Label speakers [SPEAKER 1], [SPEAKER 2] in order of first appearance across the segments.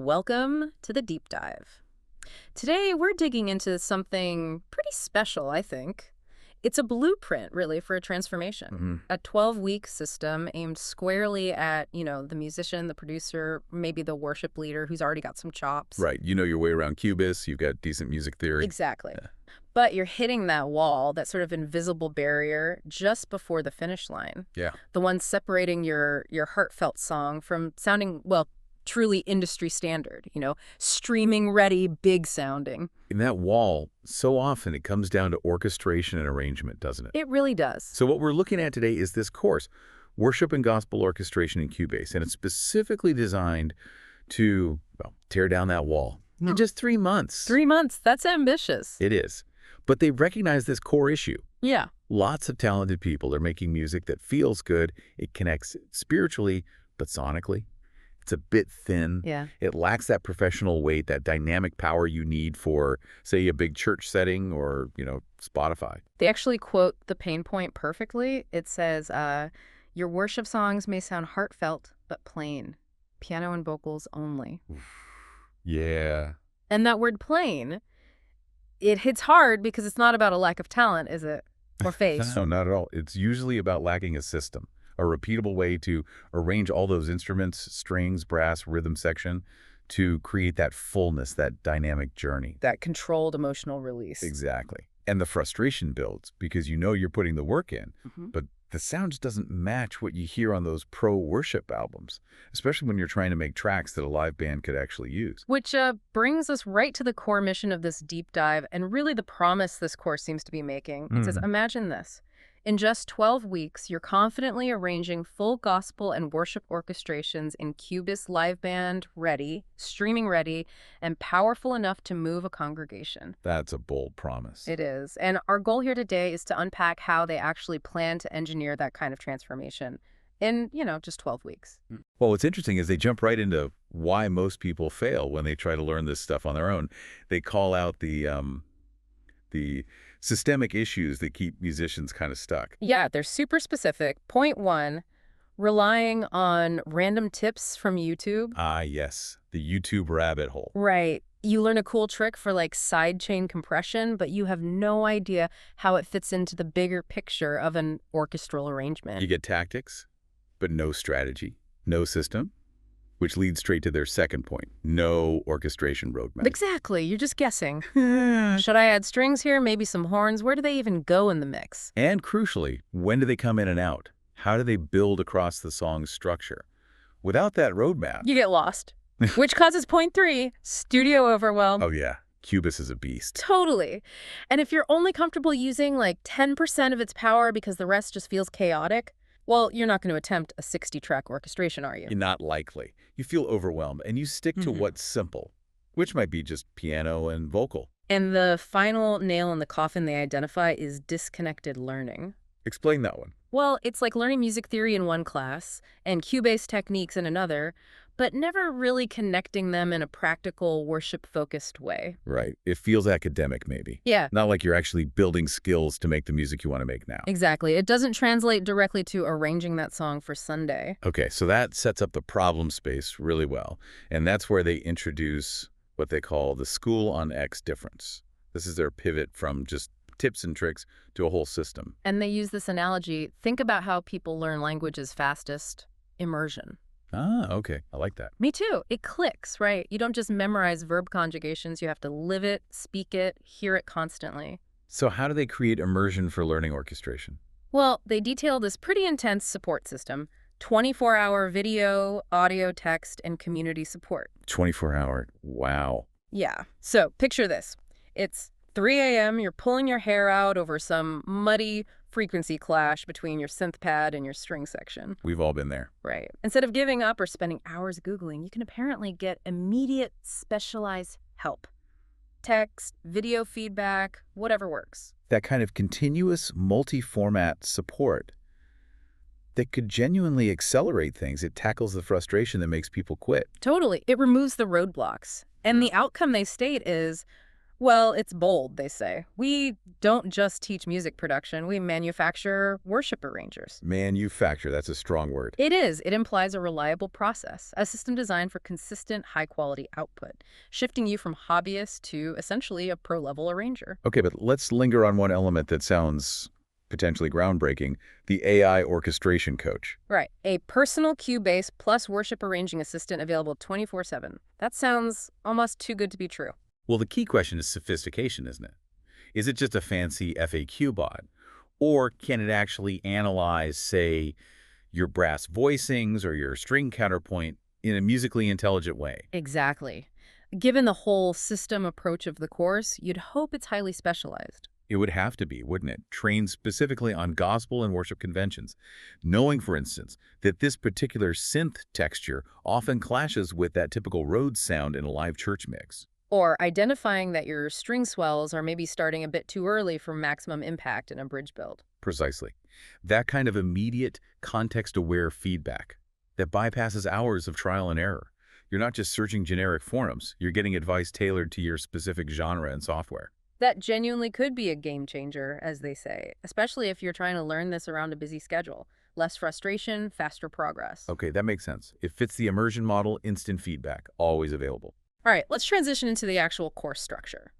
[SPEAKER 1] Welcome to the deep dive. Today, we're digging into something pretty special, I think. It's a blueprint, really, for a transformation. A 12-week system aimed squarely at, the musician, the producer, maybe the worship leader who's already got some chops.
[SPEAKER 2] Right. You know your way around Cubase. You've got decent music theory.
[SPEAKER 1] Exactly.
[SPEAKER 2] Yeah.
[SPEAKER 1] But you're hitting that wall, that sort of invisible barrier, just before the finish line.
[SPEAKER 2] Yeah.
[SPEAKER 1] The one separating your heartfelt song from sounding, well, truly industry standard, streaming ready, big sounding.
[SPEAKER 2] In that wall, so often it comes down to orchestration and arrangement, doesn't it?
[SPEAKER 1] It really does.
[SPEAKER 2] So what we're looking at today is this course, Worship and Gospel Orchestration in Cubase, and it's specifically designed to, well, tear down that wall in just 3 months.
[SPEAKER 1] 3 months, that's ambitious.
[SPEAKER 2] It is. But they recognize this core issue.
[SPEAKER 1] Yeah.
[SPEAKER 2] Lots of talented people are making music that feels good. It connects spiritually, but sonically. It's a bit thin.
[SPEAKER 1] Yeah.
[SPEAKER 2] It lacks that professional weight, that dynamic power you need for, say, a big church setting or, Spotify.
[SPEAKER 1] They actually quote the pain point perfectly. It says, your worship songs may sound heartfelt, but plain. Piano and vocals only.
[SPEAKER 2] Yeah.
[SPEAKER 1] And that word plain, it hits hard because it's not about a lack of talent, is it? Or faith.
[SPEAKER 2] No, not at all. It's usually about lacking a system, a repeatable way to arrange all those instruments, strings, brass, rhythm section, to create that fullness, that dynamic journey.
[SPEAKER 1] That controlled emotional release.
[SPEAKER 2] Exactly. And the frustration builds because you're putting the work in, but the sound just doesn't match what you hear on those pro worship albums, especially when you're trying to make tracks that a live band could actually use.
[SPEAKER 1] Which brings us right to the core mission of this deep dive and really the promise this course seems to be making. It says, imagine this. In just 12 weeks, you're confidently arranging full gospel and worship orchestrations in Cubase Live Band ready, streaming ready, and powerful enough to move a congregation.
[SPEAKER 2] That's a bold promise.
[SPEAKER 1] It is. And our goal here today is to unpack how they actually plan to engineer that kind of transformation in, just 12 weeks.
[SPEAKER 2] Well, what's interesting is they jump right into why most people fail when they try to learn this stuff on their own. They call out the systemic issues that keep musicians kind of stuck.
[SPEAKER 1] Yeah, they're super specific. Point 1, relying on random tips from YouTube.
[SPEAKER 2] Ah, yes, the YouTube rabbit hole.
[SPEAKER 1] Right. You learn a cool trick for like sidechain compression, but you have no idea how it fits into the bigger picture of an orchestral arrangement.
[SPEAKER 2] You get tactics, but no strategy, no system, which leads straight to their second point, no orchestration roadmap.
[SPEAKER 1] Exactly. You're just guessing. Should I add strings here? Maybe some horns? Where do they even go in the mix?
[SPEAKER 2] And crucially, when do they come in and out? How do they build across the song's structure? Without that roadmap...
[SPEAKER 1] You get lost. Which causes point 3, studio overwhelm.
[SPEAKER 2] Oh yeah, Cubase is a beast.
[SPEAKER 1] Totally. And if you're only comfortable using like 10% of its power because the rest just feels chaotic, well, you're not going to attempt a 60-track orchestration, are you?
[SPEAKER 2] You're not likely. You feel overwhelmed, and you stick to what's simple, which might be just piano and vocal.
[SPEAKER 1] And the final nail in the coffin they identify is disconnected learning.
[SPEAKER 2] Explain that one.
[SPEAKER 1] Well, it's like learning music theory in one class and Cubase techniques in another, but never really connecting them in a practical, worship-focused way.
[SPEAKER 2] Right. It feels academic, maybe.
[SPEAKER 1] Yeah.
[SPEAKER 2] Not like you're actually building skills to make the music you want to make now.
[SPEAKER 1] Exactly. It doesn't translate directly to arranging that song for Sunday.
[SPEAKER 2] Okay, so that sets up the problem space really well. And that's where they introduce what they call the school on X difference. This is their pivot from just tips and tricks to a whole system.
[SPEAKER 1] And they use this analogy. Think about how people learn languages fastest. Immersion.
[SPEAKER 2] Ah, okay. I like that.
[SPEAKER 1] Me too. It clicks, right? You don't just memorize verb conjugations. You have to live it, speak it, hear it constantly.
[SPEAKER 2] So how do they create immersion for learning orchestration?
[SPEAKER 1] Well, they detail this pretty intense support system. 24-hour video, audio, text, and community support.
[SPEAKER 2] 24-hour. Wow.
[SPEAKER 1] Yeah. So picture this. It's 3 a.m., you're pulling your hair out over some muddy frequency clash between your synth pad and your string section.
[SPEAKER 2] We've all been there.
[SPEAKER 1] Right. Instead of giving up or spending hours Googling, you can apparently get immediate specialized help. Text, video feedback, whatever works.
[SPEAKER 2] That kind of continuous multi-format support that could genuinely accelerate things. It tackles the frustration that makes people quit.
[SPEAKER 1] Totally. It removes the roadblocks. And the outcome they state is Well, it's bold, they say. We don't just teach music production, we manufacture worship arrangers.
[SPEAKER 2] Manufacture, that's a strong word.
[SPEAKER 1] It is. It implies a reliable process, a system designed for consistent, high-quality output, shifting you from hobbyist to essentially a pro-level arranger.
[SPEAKER 2] Okay, but let's linger on one element that sounds potentially groundbreaking, the AI orchestration coach.
[SPEAKER 1] Right. A personal Cubase plus worship arranging assistant available 24/7. That sounds almost too good to be true.
[SPEAKER 2] Well, the key question is sophistication, isn't it? Is it just a fancy FAQ bot? Or can it actually analyze, say, your brass voicings or your string counterpoint in a musically intelligent way?
[SPEAKER 1] Exactly. Given the whole system approach of the course, you'd hope it's highly specialized.
[SPEAKER 2] It would have to be, wouldn't it? Trained specifically on gospel and worship conventions. Knowing, for instance, that this particular synth texture often clashes with that typical Rhodes sound in a live church mix.
[SPEAKER 1] Or identifying that your string swells are maybe starting a bit too early for maximum impact in a bridge build.
[SPEAKER 2] Precisely. That kind of immediate, context-aware feedback that bypasses hours of trial and error. You're not just searching generic forums. You're getting advice tailored to your specific genre and software.
[SPEAKER 1] That genuinely could be a game changer, as they say, especially if you're trying to learn this around a busy schedule. Less frustration, faster progress.
[SPEAKER 2] Okay, that makes sense. It fits the immersion model, instant feedback, always available.
[SPEAKER 1] All right, let's transition into the actual course structure.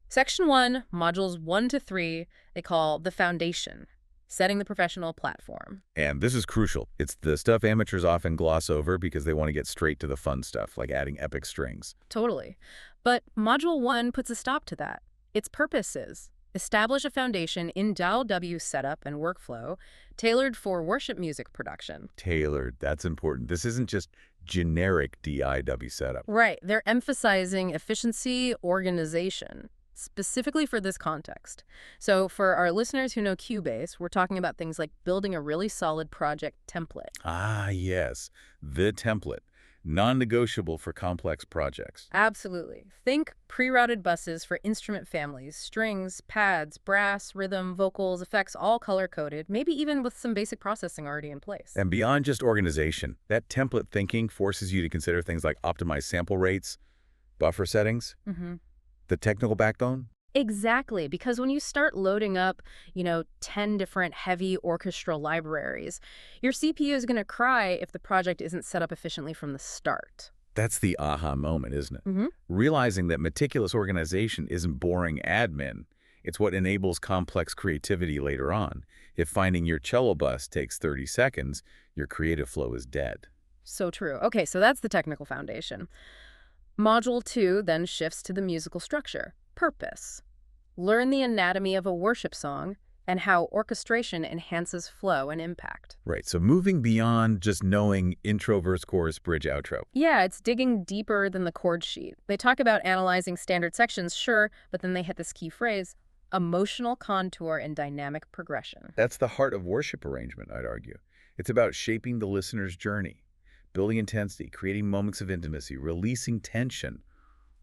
[SPEAKER 1] Section 1, modules 1 to 3, they call the foundation, setting the professional platform.
[SPEAKER 2] And this is crucial. It's the stuff amateurs often gloss over because they want to get straight to the fun stuff, like adding epic strings.
[SPEAKER 1] Totally. But Module 1 puts a stop to that. Its purpose is establish a foundation in DAW setup and workflow tailored for worship music production.
[SPEAKER 2] Tailored, that's important. This isn't just generic DIW setup.
[SPEAKER 1] Right. They're emphasizing efficiency, organization, specifically for this context. So for our listeners who know Cubase, we're talking about things like building a really solid project template.
[SPEAKER 2] Ah, yes, the template. Non-negotiable for complex projects.
[SPEAKER 1] Absolutely. Think pre-routed buses for instrument families, strings, pads, brass, rhythm, vocals, effects, all color-coded, maybe even with some basic processing already in place.
[SPEAKER 2] And beyond just organization, that template thinking forces you to consider things like optimized sample rates, buffer settings, the technical backbone.
[SPEAKER 1] Exactly, because when you start loading up, 10 different heavy orchestral libraries, your CPU is going to cry if the project isn't set up efficiently from the start.
[SPEAKER 2] That's the aha moment, isn't it?
[SPEAKER 1] Mm-hmm.
[SPEAKER 2] Realizing that meticulous organization isn't boring admin. It's what enables complex creativity later on. If finding your cello bus takes 30 seconds, your creative flow is dead.
[SPEAKER 1] So true. Okay, so that's the technical foundation. Module 2 then shifts to the musical structure. Purpose. Learn the anatomy of a worship song and how orchestration enhances flow and impact.
[SPEAKER 2] Right, so moving beyond just knowing intro, verse, chorus, bridge, outro.
[SPEAKER 1] Yeah, it's digging deeper than the chord sheet. They talk about analyzing standard sections, sure, but then they hit this key phrase, emotional contour and dynamic progression.
[SPEAKER 2] That's the heart of worship arrangement, I'd argue. It's about shaping the listener's journey, building intensity, creating moments of intimacy, releasing tension,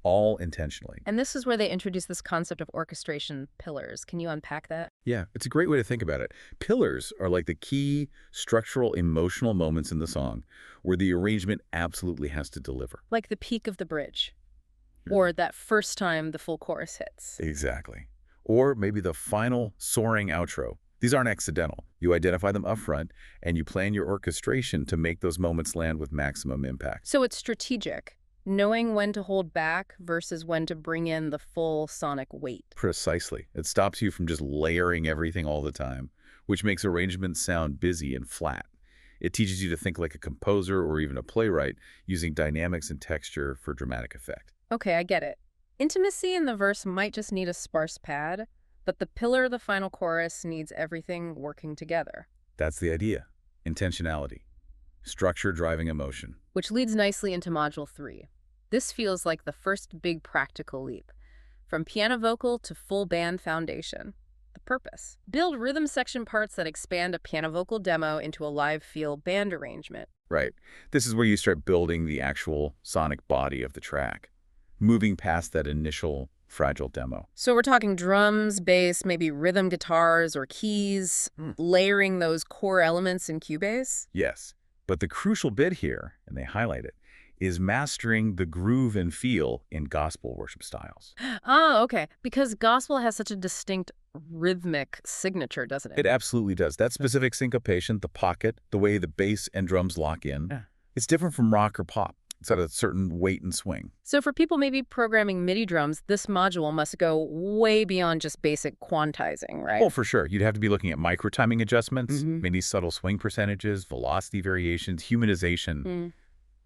[SPEAKER 2] all intentionally.
[SPEAKER 1] And this is where they introduce this concept of orchestration pillars. Can you unpack that?
[SPEAKER 2] Yeah, it's a great way to think about it. Pillars are like the key structural emotional moments in the song where the arrangement absolutely has to deliver.
[SPEAKER 1] Like the peak of the bridge, or that first time the full chorus hits.
[SPEAKER 2] Exactly. Or maybe the final soaring outro. These aren't accidental. You identify them upfront, and you plan your orchestration to make those moments land with maximum impact.
[SPEAKER 1] So it's strategic. Knowing when to hold back versus when to bring in the full sonic weight.
[SPEAKER 2] Precisely. It stops you from just layering everything all the time, which makes arrangements sound busy and flat. It teaches you to think like a composer or even a playwright, using dynamics and texture for dramatic effect.
[SPEAKER 1] Okay, I get it. Intimacy in the verse might just need a sparse pad, but the pillar of the final chorus needs everything working together.
[SPEAKER 2] That's the idea. Intentionality. Structure driving emotion.
[SPEAKER 1] Which leads nicely into Module 3. This feels like the first big practical leap. From piano vocal to full band foundation. The purpose. Build rhythm section parts that expand a piano vocal demo into a live feel band arrangement.
[SPEAKER 2] Right. This is where you start building the actual sonic body of the track, moving past that initial fragile demo.
[SPEAKER 1] So we're talking drums, bass, maybe rhythm guitars or keys, layering those core elements in Cubase?
[SPEAKER 2] Yes. But the crucial bit here, and they highlight it, is mastering the groove and feel in gospel worship styles.
[SPEAKER 1] Oh, okay. Because gospel has such a distinct rhythmic signature, doesn't it?
[SPEAKER 2] It absolutely does. That specific syncopation, the pocket, the way the bass and drums lock in,
[SPEAKER 1] Yeah.
[SPEAKER 2] it's different from rock or pop. It's got a certain weight and swing.
[SPEAKER 1] So for people maybe programming MIDI drums, this module must go way beyond just basic quantizing, right?
[SPEAKER 2] Oh, for sure. You'd have to be looking at micro-timing adjustments,
[SPEAKER 1] Mm-hmm.
[SPEAKER 2] maybe subtle swing percentages, velocity variations, humanization,
[SPEAKER 1] Mm.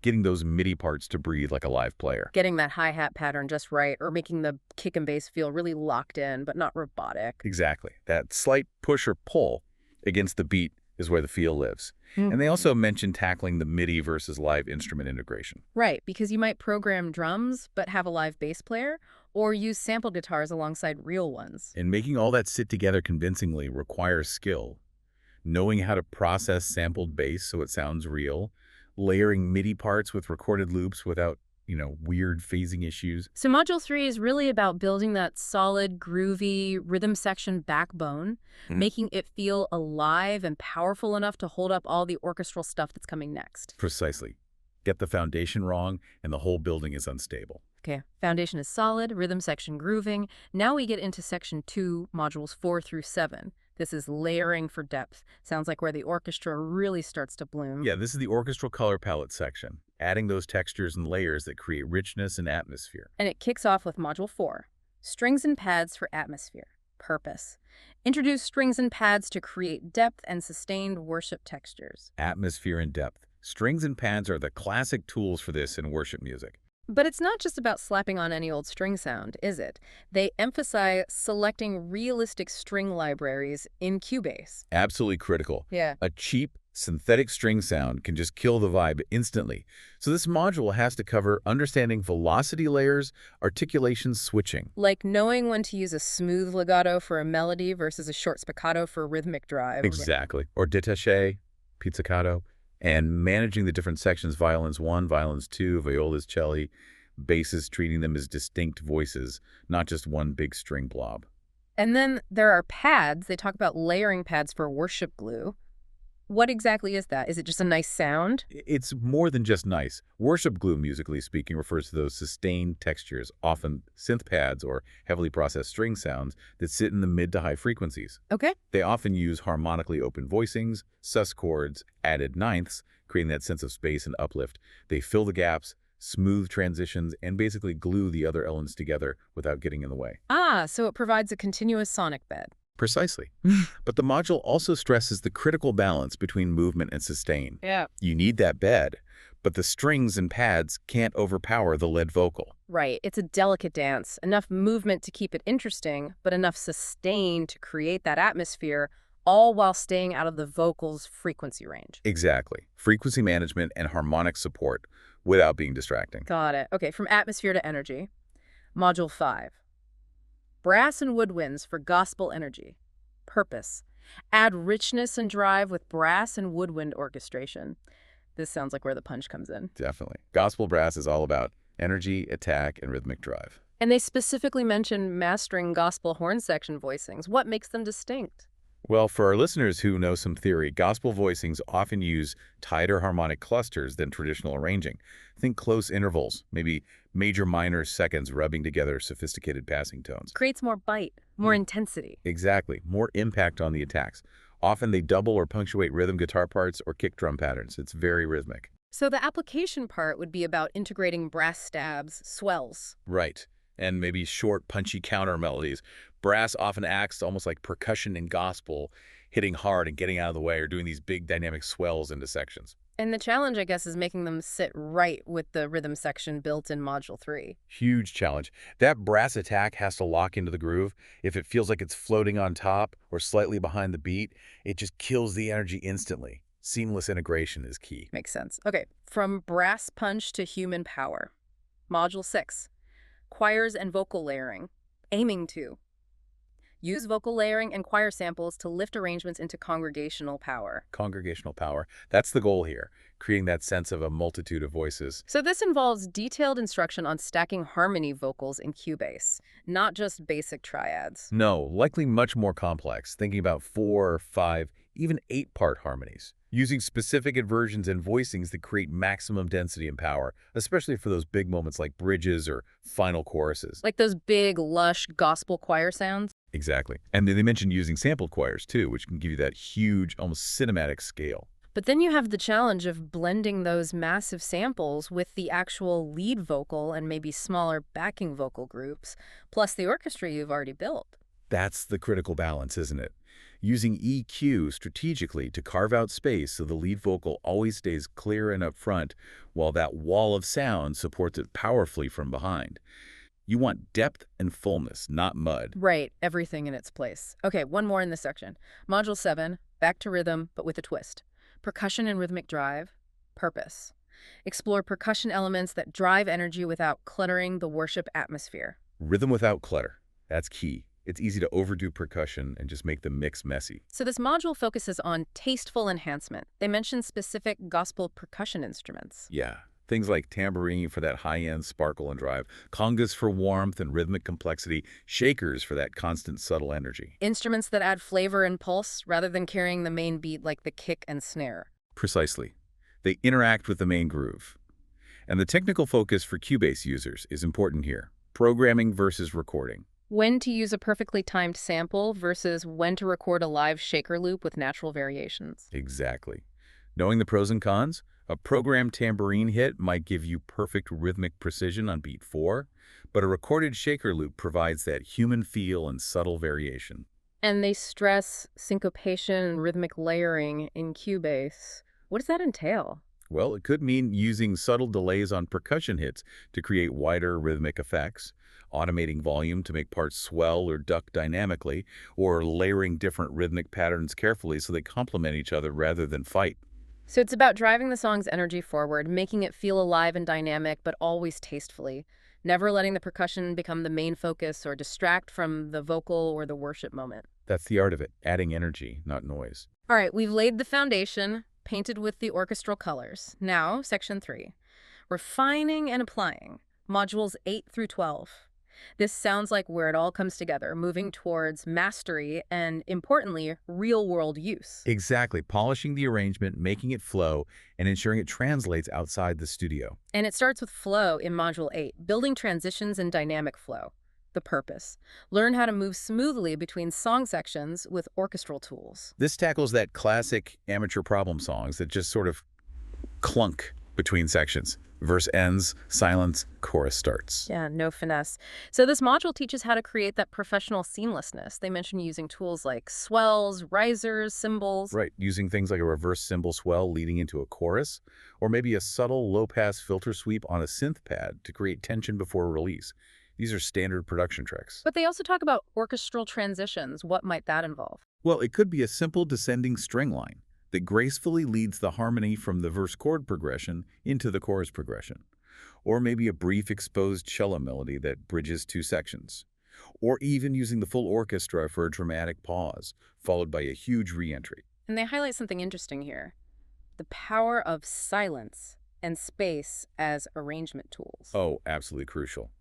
[SPEAKER 2] getting those MIDI parts to breathe like a live player.
[SPEAKER 1] Getting that hi-hat pattern just right, or making the kick and bass feel really locked in, but not robotic.
[SPEAKER 2] Exactly. That slight push or pull against the beat is where the feel lives.
[SPEAKER 1] Mhm.
[SPEAKER 2] And they also mentioned tackling the MIDI versus live instrument integration.
[SPEAKER 1] Right, because you might program drums, but have a live bass player, or use sample guitars alongside real ones.
[SPEAKER 2] And making all that sit together convincingly requires skill. Knowing how to process sampled bass so it sounds real, layering MIDI parts with recorded loops without, weird phasing issues.
[SPEAKER 1] So Module 3 is really about building that solid, groovy rhythm section backbone, making it feel alive and powerful enough to hold up all the orchestral stuff that's coming next.
[SPEAKER 2] Precisely. Get the foundation wrong, and the whole building is unstable.
[SPEAKER 1] Okay, foundation is solid, rhythm section grooving. Now we get into section 2, modules 4 through 7. This is layering for depth. Sounds like where the orchestra really starts to bloom.
[SPEAKER 2] Yeah, this is the orchestral color palette section, adding those textures and layers that create richness and atmosphere.
[SPEAKER 1] And it kicks off with module 4, strings and pads for atmosphere, purpose. Introduce strings and pads to create depth and sustained worship textures.
[SPEAKER 2] Atmosphere and depth. Strings and pads are the classic tools for this in worship music.
[SPEAKER 1] But it's not just about slapping on any old string sound, is it? They emphasize selecting realistic string libraries in Cubase.
[SPEAKER 2] Absolutely critical.
[SPEAKER 1] Yeah.
[SPEAKER 2] A cheap, synthetic string sound can just kill the vibe instantly. So this module has to cover understanding velocity layers, articulation switching.
[SPEAKER 1] Like knowing when to use a smooth legato for a melody versus a short spiccato for a rhythmic drive.
[SPEAKER 2] Exactly. Or détaché, pizzicato, and managing the different sections, violins 1, violins 2, violas, cello, basses, treating them as distinct voices, not just one big string blob.
[SPEAKER 1] And then there are pads. They talk about layering pads for worship glue. What exactly is that? Is it just a nice sound?
[SPEAKER 2] It's more than just nice. Worship glue, musically speaking, refers to those sustained textures, often synth pads or heavily processed string sounds that sit in the mid to high frequencies.
[SPEAKER 1] Okay.
[SPEAKER 2] They often use harmonically open voicings, sus chords, added ninths, creating that sense of space and uplift. They fill the gaps, smooth transitions, and basically glue the other elements together without getting in the way.
[SPEAKER 1] Ah, so it provides a continuous sonic bed.
[SPEAKER 2] Precisely. But the module also stresses the critical balance between movement and sustain.
[SPEAKER 1] Yeah.
[SPEAKER 2] You need that bed, but the strings and pads can't overpower the lead vocal.
[SPEAKER 1] Right. It's a delicate dance. Enough movement to keep it interesting, but enough sustain to create that atmosphere, all while staying out of the vocal's frequency range.
[SPEAKER 2] Exactly. Frequency management and harmonic support without being distracting.
[SPEAKER 1] Got it. Okay, from atmosphere to energy. Module 5. Brass and woodwinds for gospel energy. Purpose. Add richness and drive with brass and woodwind orchestration. This sounds like where the punch comes in.
[SPEAKER 2] Definitely. Gospel brass is all about energy, attack, and rhythmic drive.
[SPEAKER 1] And they specifically mention mastering gospel horn section voicings. What makes them distinct?
[SPEAKER 2] Well, for our listeners who know some theory, gospel voicings often use tighter harmonic clusters than traditional arranging. Think close intervals, maybe major-minor seconds rubbing together sophisticated passing tones.
[SPEAKER 1] Creates more bite, more intensity.
[SPEAKER 2] Exactly. More impact on the attacks. Often they double or punctuate rhythm guitar parts or kick drum patterns. It's very rhythmic.
[SPEAKER 1] So the application part would be about integrating brass stabs, swells.
[SPEAKER 2] Right. And maybe short, punchy counter melodies. Brass often acts almost like percussion in gospel, hitting hard and getting out of the way, or doing these big dynamic swells into sections.
[SPEAKER 1] And the challenge, I guess, is making them sit right with the rhythm section built in Module 3.
[SPEAKER 2] Huge challenge. That brass attack has to lock into the groove. If it feels like it's floating on top or slightly behind the beat, it just kills the energy instantly. Seamless integration is key.
[SPEAKER 1] Makes sense. Okay, from brass punch to human power. Module 6. Choirs and vocal layering. Aiming to. Use vocal layering and choir samples to lift arrangements into congregational power.
[SPEAKER 2] Congregational power. That's the goal here, creating that sense of a multitude of voices.
[SPEAKER 1] So this involves detailed instruction on stacking harmony vocals in Cubase, not just basic triads.
[SPEAKER 2] No, likely much more complex, thinking about 4 or 5, even 8-part harmonies, using specific inversions and voicings that create maximum density and power, especially for those big moments like bridges or final choruses.
[SPEAKER 1] Like those big, lush gospel choir sounds?
[SPEAKER 2] Exactly. And they mentioned using sampled choirs too, which can give you that huge, almost cinematic scale.
[SPEAKER 1] But then you have the challenge of blending those massive samples with the actual lead vocal and maybe smaller backing vocal groups, plus the orchestra you've already built.
[SPEAKER 2] That's the critical balance, isn't it? Using EQ strategically to carve out space so the lead vocal always stays clear and up front, while that wall of sound supports it powerfully from behind. You want depth and fullness, not mud.
[SPEAKER 1] Right, everything in its place. Okay, one more in this section. Module 7, back to rhythm, but with a twist. Percussion and rhythmic drive, purpose. Explore percussion elements that drive energy without cluttering the worship atmosphere.
[SPEAKER 2] Rhythm without clutter. That's key. It's easy to overdo percussion and just make the mix messy.
[SPEAKER 1] So this module focuses on tasteful enhancement. They mention specific gospel percussion instruments.
[SPEAKER 2] Yeah, things like tambourine for that high-end sparkle and drive, congas for warmth and rhythmic complexity, shakers for that constant subtle energy.
[SPEAKER 1] Instruments that add flavor and pulse rather than carrying the main beat like the kick and snare.
[SPEAKER 2] Precisely. They interact with the main groove. And the technical focus for Cubase users is important here. Programming versus recording.
[SPEAKER 1] When to use a perfectly timed sample versus when to record a live shaker loop with natural variations.
[SPEAKER 2] Exactly. Knowing the pros and cons, a programmed tambourine hit might give you perfect rhythmic precision on beat 4, but a recorded shaker loop provides that human feel and subtle variation.
[SPEAKER 1] And they stress syncopation and rhythmic layering in Cubase. What does that entail?
[SPEAKER 2] Well, it could mean using subtle delays on percussion hits to create wider rhythmic effects, automating volume to make parts swell or duck dynamically, or layering different rhythmic patterns carefully so they complement each other rather than fight.
[SPEAKER 1] So it's about driving the song's energy forward, making it feel alive and dynamic, but always tastefully. Never letting the percussion become the main focus or distract from the vocal or the worship moment.
[SPEAKER 2] That's the art of it, adding energy, not noise.
[SPEAKER 1] All right, we've laid the foundation, painted with the orchestral colors. Now, section 3. Refining and applying. Modules 8 through 12. This sounds like where it all comes together, moving towards mastery and, importantly, real-world use.
[SPEAKER 2] Exactly, polishing the arrangement, making it flow, and ensuring it translates outside the studio.
[SPEAKER 1] And it starts with flow in Module 8, building transitions and dynamic flow. The purpose. Learn how to move smoothly between song sections with orchestral tools.
[SPEAKER 2] This tackles that classic amateur problem songs that just sort of clunk between sections. Verse ends, silence, chorus starts.
[SPEAKER 1] Yeah, no finesse. So this module teaches how to create that professional seamlessness. They mention using tools like swells, risers, cymbals.
[SPEAKER 2] Right, using things like a reverse cymbal swell leading into a chorus, or maybe a subtle low-pass filter sweep on a synth pad to create tension before release. These are standard production tricks.
[SPEAKER 1] But they also talk about orchestral transitions. What might that involve?
[SPEAKER 2] Well, it could be a simple descending string line that gracefully leads the harmony from the verse chord progression into the chorus progression. Or maybe a brief exposed cello melody that bridges two sections. Or even using the full orchestra for a dramatic pause, followed by a huge re-entry.
[SPEAKER 1] And they highlight something interesting here. The power of silence and space as arrangement tools.
[SPEAKER 2] Oh, absolutely crucial.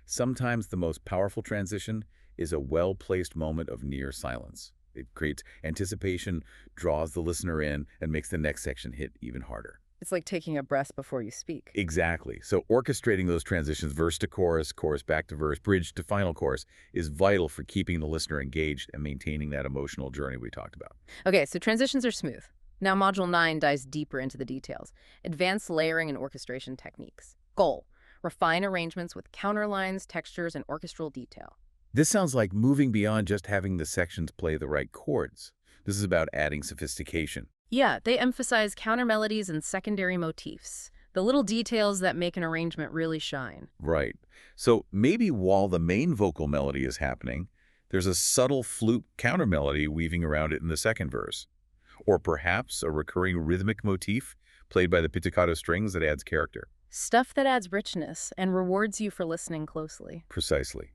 [SPEAKER 2] Sometimes the most powerful transition is a well-placed moment of near silence. It creates anticipation, draws the listener in, and makes the next section hit even harder.
[SPEAKER 1] It's like taking a breath before you speak.
[SPEAKER 2] Exactly. So orchestrating those transitions, verse to chorus, chorus back to verse, bridge to final chorus, is vital for keeping the listener engaged and maintaining that emotional journey we talked about.
[SPEAKER 1] Okay, so transitions are smooth. Now Module 9 dives deeper into the details. Advanced layering and orchestration techniques. Goal: refine arrangements with counterlines, textures, and orchestral detail.
[SPEAKER 2] This sounds like moving beyond just having the sections play the right chords. This is about adding sophistication.
[SPEAKER 1] Yeah, they emphasize counter melodies and secondary motifs, the little details that make an arrangement really shine.
[SPEAKER 2] Right. So maybe while the main vocal melody is happening, there's a subtle flute counter melody weaving around it in the second verse. Or perhaps a recurring rhythmic motif played by the pizzicato strings that adds character.
[SPEAKER 1] Stuff that adds richness and rewards you for listening closely.
[SPEAKER 2] Precisely.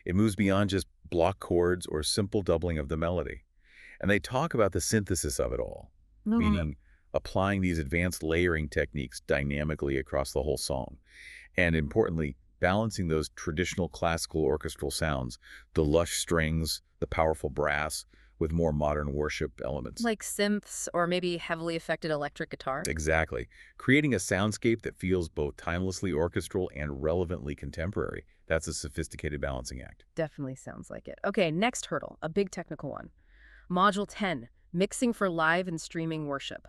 [SPEAKER 2] It moves beyond just block chords or simple doubling of the melody. And they talk about the synthesis of it all, meaning applying these advanced layering techniques dynamically across the whole song. And importantly, balancing those traditional classical orchestral sounds, the lush strings, the powerful brass, with more modern worship elements.
[SPEAKER 1] Like synths or maybe heavily affected electric guitar?
[SPEAKER 2] Exactly. Creating a soundscape that feels both timelessly orchestral and relevantly contemporary. That's a sophisticated balancing act.
[SPEAKER 1] Definitely sounds like it. Okay, next hurdle, a big technical one. Module 10, mixing for live and streaming worship.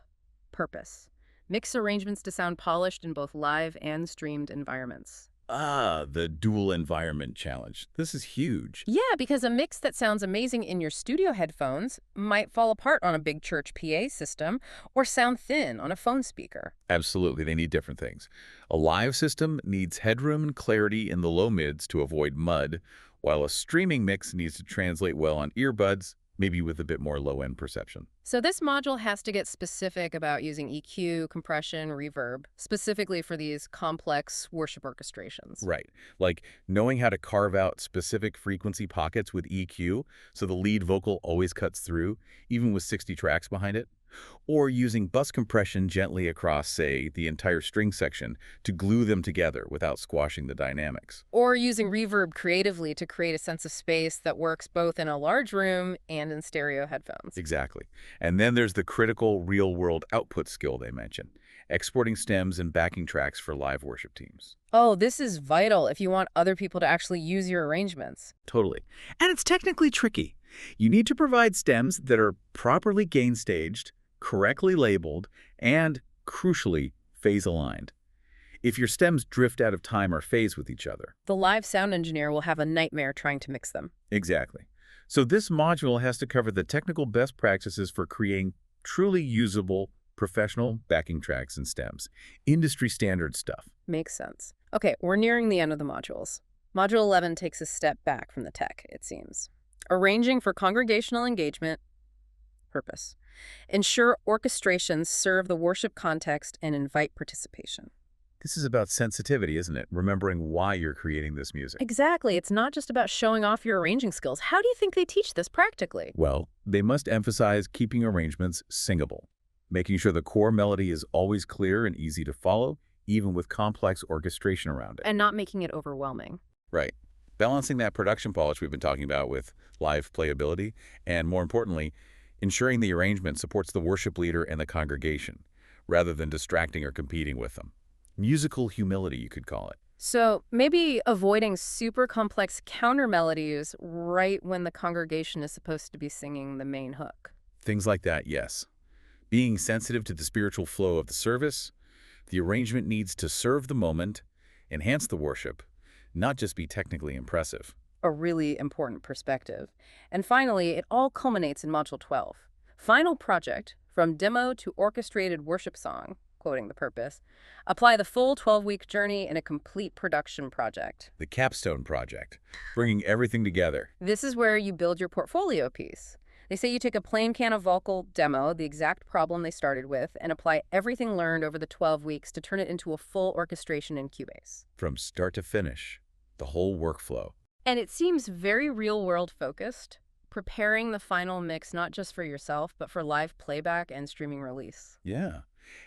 [SPEAKER 1] Purpose. Mix arrangements to sound polished in both live and streamed environments.
[SPEAKER 2] Ah, the dual environment challenge. This is huge.
[SPEAKER 1] Yeah, because a mix that sounds amazing in your studio headphones might fall apart on a big church PA system or sound thin on a phone speaker.
[SPEAKER 2] Absolutely, they need different things. A live system needs headroom and clarity in the low mids to avoid mud, while a streaming mix needs to translate well on earbuds, maybe with a bit more low-end perception.
[SPEAKER 1] So this module has to get specific about using EQ, compression, reverb, specifically for these complex worship orchestrations.
[SPEAKER 2] Right, like knowing how to carve out specific frequency pockets with EQ so the lead vocal always cuts through, even with 60 tracks behind it. Or using bus compression gently across, say, the entire string section to glue them together without squashing the dynamics.
[SPEAKER 1] Or using reverb creatively to create a sense of space that works both in a large room and in stereo headphones.
[SPEAKER 2] Exactly. And then there's the critical real-world output skill they mentioned, exporting stems and backing tracks for live worship teams.
[SPEAKER 1] Oh, this is vital if you want other people to actually use your arrangements.
[SPEAKER 2] Totally. And it's technically tricky. You need to provide stems that are properly gain staged, correctly labeled, and, crucially, phase-aligned. If your stems drift out of time or phase with each other.
[SPEAKER 1] The live sound engineer will have a nightmare trying to mix them.
[SPEAKER 2] Exactly. So this module has to cover the technical best practices for creating truly usable, professional backing tracks and stems. Industry standard stuff.
[SPEAKER 1] Makes sense. Okay, we're nearing the end of the modules. Module 11 takes a step back from the tech, it seems. Arranging for congregational engagement. Purpose. Ensure orchestrations serve the worship context and invite participation.
[SPEAKER 2] This is about sensitivity, isn't it? Remembering why you're creating this music.
[SPEAKER 1] Exactly. It's not just about showing off your arranging skills. How do you think they teach this practically?
[SPEAKER 2] Well, they must emphasize keeping arrangements singable, making sure the core melody is always clear and easy to follow, even with complex orchestration around it.
[SPEAKER 1] And not making it overwhelming.
[SPEAKER 2] Right. Balancing that production polish we've been talking about with live playability, and more importantly, ensuring the arrangement supports the worship leader and the congregation, rather than distracting or competing with them. Musical humility, you could call it.
[SPEAKER 1] So maybe avoiding super complex counter melodies right when the congregation is supposed to be singing the main hook.
[SPEAKER 2] Things like that, yes. Being sensitive to the spiritual flow of the service, the arrangement needs to serve the moment, enhance the worship, not just be technically impressive.
[SPEAKER 1] A really important perspective. And finally, it all culminates in Module 12. Final project, from demo to orchestrated worship song, quoting the purpose, apply the full 12-week journey in a complete production project.
[SPEAKER 2] The capstone project, bringing everything together.
[SPEAKER 1] This is where you build your portfolio piece. They say you take a plain can of vocal demo, the exact problem they started with, and apply everything learned over the 12 weeks to turn it into a full orchestration in Cubase.
[SPEAKER 2] From start to finish, the whole workflow.
[SPEAKER 1] And it seems very real-world focused, preparing the final mix not just for yourself, but for live playback and streaming release.
[SPEAKER 2] Yeah.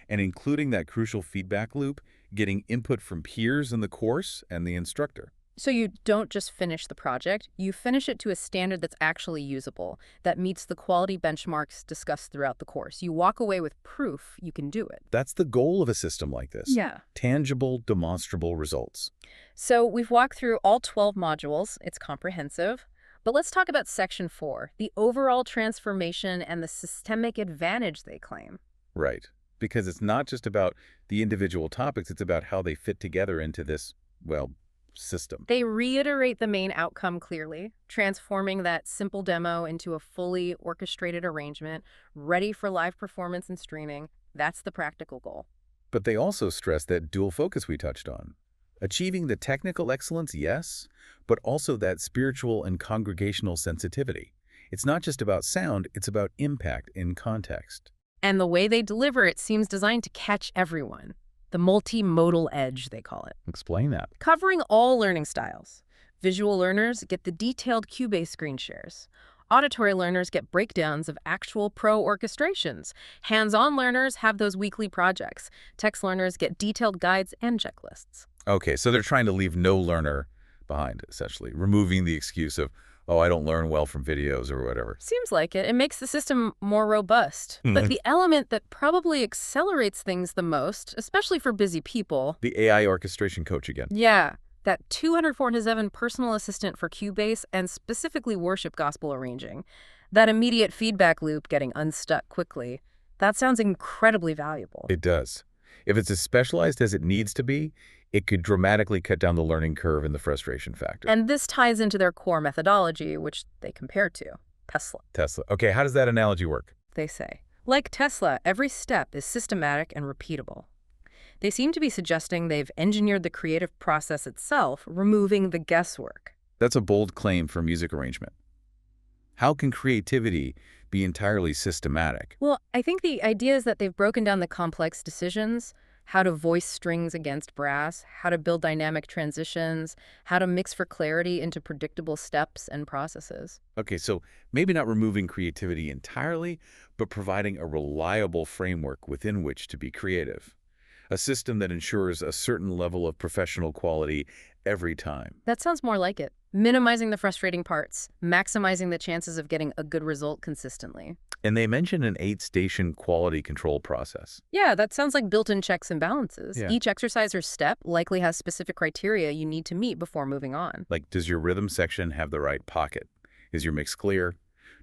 [SPEAKER 2] And including that crucial feedback loop, getting input from peers in the course and the instructor.
[SPEAKER 1] So you don't just finish the project, you finish it to a standard that's actually usable, that meets the quality benchmarks discussed throughout the course. You walk away with proof you can do it.
[SPEAKER 2] That's the goal of a system like this.
[SPEAKER 1] Yeah.
[SPEAKER 2] Tangible, demonstrable results.
[SPEAKER 1] So we've walked through all 12 modules. It's comprehensive. But let's talk about Section 4, the overall transformation and the systemic advantage they claim.
[SPEAKER 2] Right. Because it's not just about the individual topics, it's about how they fit together into this, well, system.
[SPEAKER 1] They reiterate the main outcome clearly, transforming that simple demo into a fully orchestrated arrangement, ready for live performance and streaming. That's the practical goal.
[SPEAKER 2] But they also stress that dual focus we touched on. Achieving the technical excellence, yes, but also that spiritual and congregational sensitivity. It's not just about sound, it's about impact in context.
[SPEAKER 1] And the way they deliver it seems designed to catch everyone. The multimodal edge, they call it.
[SPEAKER 2] Explain that.
[SPEAKER 1] Covering all learning styles. Visual learners get the detailed Cubase screen shares. Auditory learners get breakdowns of actual pro orchestrations. Hands-on learners have those weekly projects. Text learners get detailed guides and checklists.
[SPEAKER 2] Okay, so they're trying to leave no learner behind, essentially, removing the excuse of, oh, I don't learn well from videos or whatever.
[SPEAKER 1] Seems like it. It makes the system more robust. But the element that probably accelerates things the most, especially for busy people,
[SPEAKER 2] The AI orchestration coach again.
[SPEAKER 1] yeah, that 247 personal assistant for Cubase and specifically worship gospel arranging, that immediate feedback loop getting unstuck quickly, that sounds incredibly valuable.
[SPEAKER 2] It does. If it's as specialized as it needs to be, it could dramatically cut down the learning curve and the frustration factor.
[SPEAKER 1] And this ties into their core methodology, which they compare to Tesla.
[SPEAKER 2] Tesla. Okay, how does that analogy work?
[SPEAKER 1] They say. Like Tesla, every step is systematic and repeatable. They seem to be suggesting they've engineered the creative process itself, removing the guesswork.
[SPEAKER 2] That's a bold claim for music arrangement. How can creativity be entirely systematic?
[SPEAKER 1] Well, I think the idea is that they've broken down the complex decisions, how to voice strings against brass, how to build dynamic transitions, how to mix for clarity into predictable steps and processes.
[SPEAKER 2] Okay, so maybe not removing creativity entirely, but providing a reliable framework within which to be creative. A system that ensures a certain level of professional quality every time.
[SPEAKER 1] That sounds more like it. Minimizing the frustrating parts, maximizing the chances of getting a good result consistently.
[SPEAKER 2] And they mention an 8-station quality control process.
[SPEAKER 1] Yeah, that sounds like built-in checks and balances.
[SPEAKER 2] Yeah.
[SPEAKER 1] Each exercise or step likely has specific criteria you need to meet before moving on.
[SPEAKER 2] Like, does your rhythm section have the right pocket? Is your mix clear?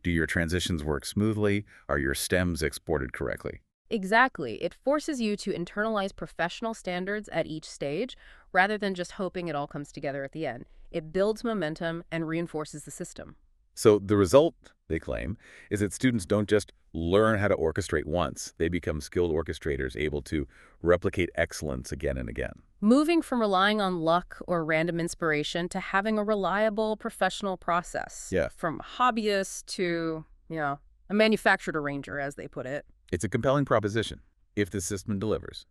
[SPEAKER 2] Do your transitions work smoothly? Are your stems exported correctly?
[SPEAKER 1] Exactly. It forces you to internalize professional standards at each stage rather than just hoping it all comes together at the end. It builds momentum and reinforces the system.
[SPEAKER 2] So the result, they claim, is that students don't just learn how to orchestrate once. They become skilled orchestrators able to replicate excellence again and again.
[SPEAKER 1] Moving from relying on luck or random inspiration to having a reliable professional process.
[SPEAKER 2] Yeah.
[SPEAKER 1] From hobbyist to, a manufactured arranger, as they put it.
[SPEAKER 2] It's a compelling proposition if the system delivers.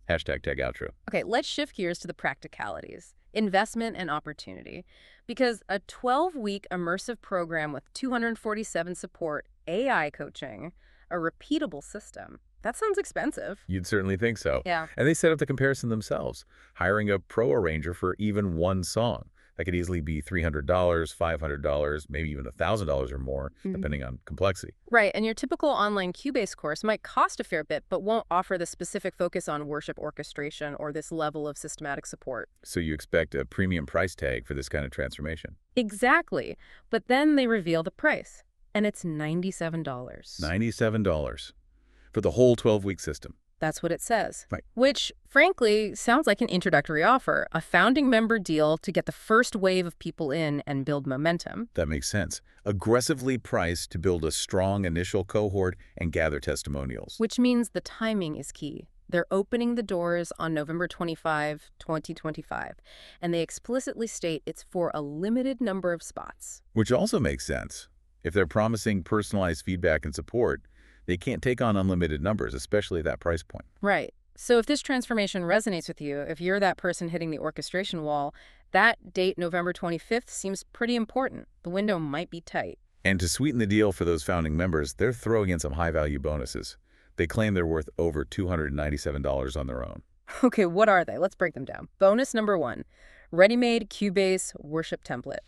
[SPEAKER 2] Hashtag tag outro.
[SPEAKER 1] Okay, let's shift gears to the practicalities, investment and opportunity. Because a 12-week immersive program with 247 support, AI coaching, a repeatable system, that sounds expensive.
[SPEAKER 2] You'd certainly think so.
[SPEAKER 1] Yeah.
[SPEAKER 2] And they set up the comparison themselves, hiring a pro arranger for even one song. That could easily be $300, $500, maybe even $1,000 or more, depending on complexity.
[SPEAKER 1] Right, and your typical online Cubase course might cost a fair bit, but won't offer the specific focus on worship orchestration or this level of systematic support.
[SPEAKER 2] So you expect a premium price tag for this kind of transformation.
[SPEAKER 1] Exactly, but then they reveal the price, and it's $97.
[SPEAKER 2] $97 for the whole 12-week system.
[SPEAKER 1] That's what it says.
[SPEAKER 2] Right.
[SPEAKER 1] Which, frankly, sounds like an introductory offer, a founding member deal to get the first wave of people in and build momentum.
[SPEAKER 2] That makes sense. Aggressively priced to build a strong initial cohort and gather testimonials.
[SPEAKER 1] Which means the timing is key. They're opening the doors on November 25, 2025, and they explicitly state it's for a limited number of spots.
[SPEAKER 2] Which also makes sense. If they're promising personalized feedback and support, they can't take on unlimited numbers, especially at that price point.
[SPEAKER 1] Right. So if this transformation resonates with you, if you're that person hitting the orchestration wall, that date, November 25th, seems pretty important. The window might be tight.
[SPEAKER 2] And to sweeten the deal for those founding members, they're throwing in some high-value bonuses. They claim they're worth over $297 on their own.
[SPEAKER 1] Okay, what are they? Let's break them down. Bonus number 1, ready-made Cubase worship template.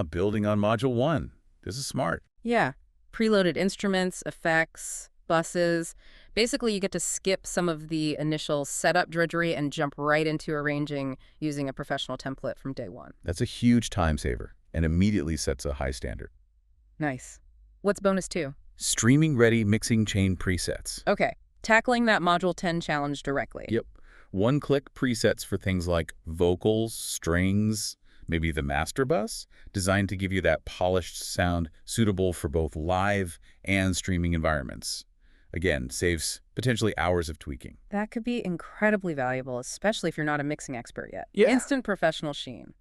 [SPEAKER 2] Building on Module 1. This is smart.
[SPEAKER 1] Yeah. Preloaded instruments, effects, buses. Basically, you get to skip some of the initial setup drudgery and jump right into arranging using a professional template from day one.
[SPEAKER 2] That's a huge time saver and immediately sets a high standard.
[SPEAKER 1] Nice. What's bonus 2?
[SPEAKER 2] Streaming-ready mixing chain presets.
[SPEAKER 1] Okay, tackling that Module 10 challenge directly.
[SPEAKER 2] Yep. One-click presets for things like vocals, strings, maybe the master bus, designed to give you that polished sound suitable for both live and streaming environments. Again, saves potentially hours of tweaking.
[SPEAKER 1] That could be incredibly valuable, especially if you're not a mixing expert yet.
[SPEAKER 2] Yeah.
[SPEAKER 1] Instant professional sheen.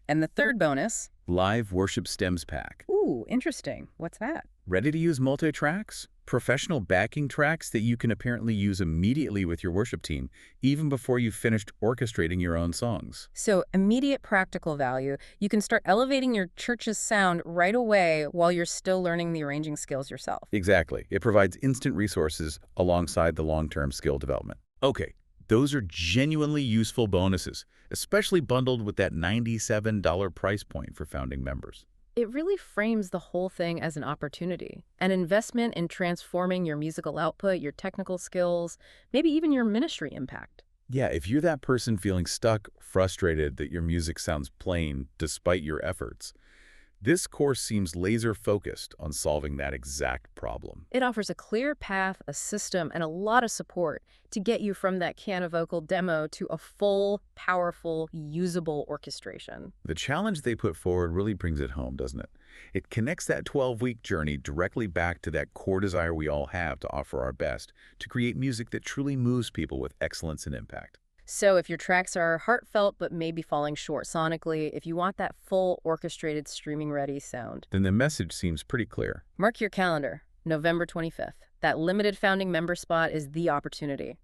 [SPEAKER 1] And the third bonus?
[SPEAKER 2] Live Worship Stems Pack.
[SPEAKER 1] Ooh, interesting. What's that?
[SPEAKER 2] Ready-to-use multi-tracks? Professional backing tracks that you can apparently use immediately with your worship team, even before you've finished orchestrating your own songs.
[SPEAKER 1] So immediate practical value. You can start elevating your church's sound right away while you're still learning the arranging skills yourself.
[SPEAKER 2] Exactly. It provides instant resources alongside the long-term skill development. Okay, those are genuinely useful bonuses, especially bundled with that $97 price point for founding members.
[SPEAKER 1] It really frames the whole thing as an opportunity, an investment in transforming your musical output, your technical skills, maybe even your ministry impact.
[SPEAKER 2] Yeah, if you're that person feeling stuck, frustrated that your music sounds plain despite your efforts, this course seems laser-focused on solving that exact problem.
[SPEAKER 1] It offers a clear path, a system, and a lot of support to get you from that can vocal demo to a full, powerful, usable orchestration.
[SPEAKER 2] The challenge they put forward really brings it home, doesn't it? It connects that 12-week journey directly back to that core desire we all have to offer our best, to create music that truly moves people with excellence and impact.
[SPEAKER 1] So if your tracks are heartfelt but maybe falling short sonically, if you want that full orchestrated streaming-ready sound,
[SPEAKER 2] Then the message seems pretty clear.
[SPEAKER 1] mark your calendar, November 25th. That limited founding member spot is the opportunity.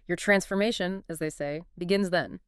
[SPEAKER 1] Your transformation, as they say, begins then.